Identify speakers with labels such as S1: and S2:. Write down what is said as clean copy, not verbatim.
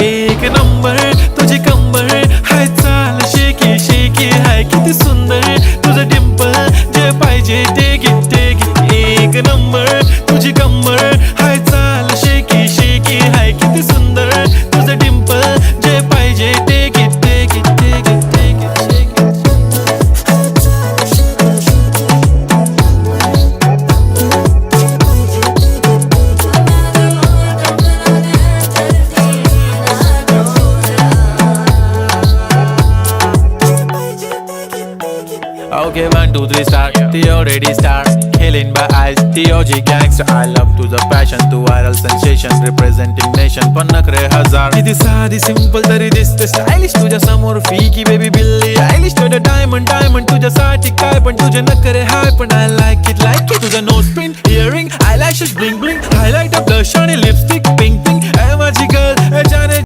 S1: एक नंबर तुझी कंबर हाय, चाल शेकी शेकी हाय, किती सुंदर तुझं डिंपल, जे पाहिजे ते घे ते घे. एक नंबर तुझी कंबर हाय, चाल शेकी शेकी हाय, किती सुंदर तुझं डिंपल, जे पाहिजे ते घे ते घे ते घे ते घे. Okay, 1, 2, 3 star. The already star. Killing by eyes. The OG gangster. I love to the passion, to viral sensation, representing nation. पण नखरे हजार. किती साधी सिंपल तरी दिसते स्टायलिश तुझ्या समोर फीकी बेबी बिल्ली आयलिश. तुझं डायमंड डायमंड तुझ्यासाठी काय, पण तुझे नखरे हाय, पण I like it तुझं nose pin earring eyelashes bling bling highlight blush आणि लिपस्टिक पिंक पिंक. माझी गर्ल